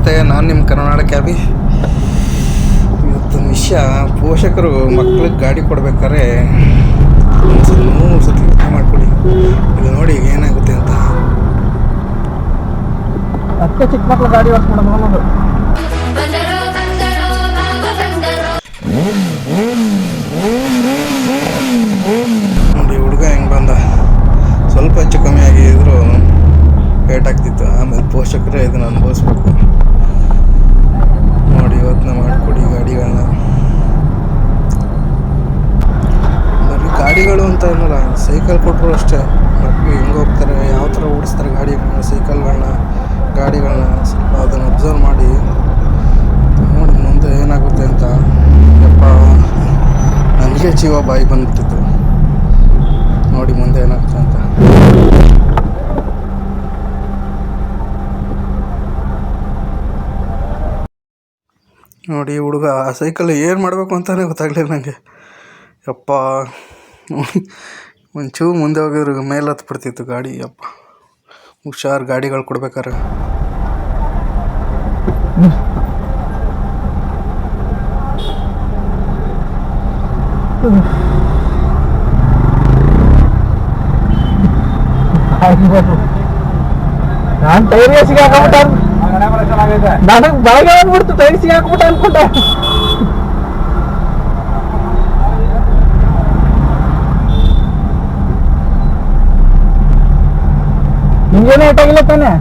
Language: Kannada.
ನಮಸ್ತೆ, ನಾನು ನಿಮ್ಮ ಕರ್ನಾಟಕ ಕ್ಯಾಬಿ. ಇವತ್ತಿನ ವಿಷಯ, ಪೋಷಕರು ಮಕ್ಳಿಗೆ ಗಾಡಿ ಕೊಡ್ಬೇಕಾದ್ರೆ ಒಂದು ಸತಿ ಯೋಚನೆ ಮಾಡ್ಕೊಳ್ಳಿ. ಇದು ನೋಡಿ ಏನಾಗುತ್ತೆ ಅಂತ. ಅಷ್ಟೇ ಚಿಕ್ಕ ಮಕ್ಳು ಗಾಡಿ ಓಡಿಸ್ಕೊಂಡು ಅನ್ನೋದು. ನೋಡಿ ಹುಡುಗ ಹೆಂಗೆ ಬಂದ. ಸ್ವಲ್ಪ ಹೆಚ್ಚು ಕಮ್ಮಿ ಆಗಿದ್ರು ಏಟಾಗ್ತಿತ್ತು. ಆಮೇಲೆ ಪೋಷಕರೇ ಇದನ್ನು ಅನುಭವಿಸ್ಬೇಕು. ನೋಡಿ ಯೋಚನೆ ಮಾಡಿಕೊಡಿ ಗಾಡಿಗಳನ್ನ. ಬರೀ ಗಾಡಿಗಳು ಅಂತ ಏನಲ್ಲ, ಸೈಕಲ್ ಕೊಟ್ಟರು ಅಷ್ಟೇ. ಮಕ್ಕಳು ಹೆಂಗೆ ಹೋಗ್ತಾರೆ, ಯಾವ ಥರ ಓಡಿಸ್ತಾರೆ ಗಾಡಿಗಳನ್ನ, ಸೈಕಲ್ಗಳನ್ನ, ಗಾಡಿಗಳನ್ನ ಸ್ವಲ್ಪ ಅದನ್ನು ಅಬ್ಸರ್ವ್ ಮಾಡಿ ನೋಡಿ ಮುಂದೆ ಏನಾಗುತ್ತೆ ಅಂತ. ಯಪ್ಪ, ನನಗೆ ಜೀವ ಬಾಯಿ ಬಂದ್ಬಿಟ್ಟಿತ್ತು. ನೋಡಿ ಮುಂದೆ ಏನಾಗುತ್ತೆ ಅಂತ. ನೋಡಿ ಹುಡುಗ ಆ ಸೈಕಲ್ ಏನು ಮಾಡಬೇಕು ಅಂತಲೇ ಗೊತ್ತಾಗಲಿಲ್ಲ ನನಗೆ. ಯಪ್ಪ, ಒಂಚೂರು ಮುಂದೆ ಹೋಗಿದ್ರು ಮೇಲೆ ಹತ್ಬಿಡ್ತಿತ್ತು ಗಾಡಿ. ಯಪ್ಪ, ಹುಷಾರು ಗಾಡಿಗಳು ಕೊಡ್ಬೇಕಾರೆ. ನಾನು ಟೈರ್ ಸಿಗಿ ಹಾಕೊಂಬಿಟ್ಟ, ನನಗೆ ಬೆಳಗ್ಗೆ ಬಂದ್ಬಿಡ್ತು ಟೈರ್ ಸಿಗಿ ಹಾಕ್ಬಿಟ್ಟ ಅನ್ಕೊಂಡೆ. ಇಂಜನ್ ಏಟಾಗಿಲ್ಲ ತಾನೆ.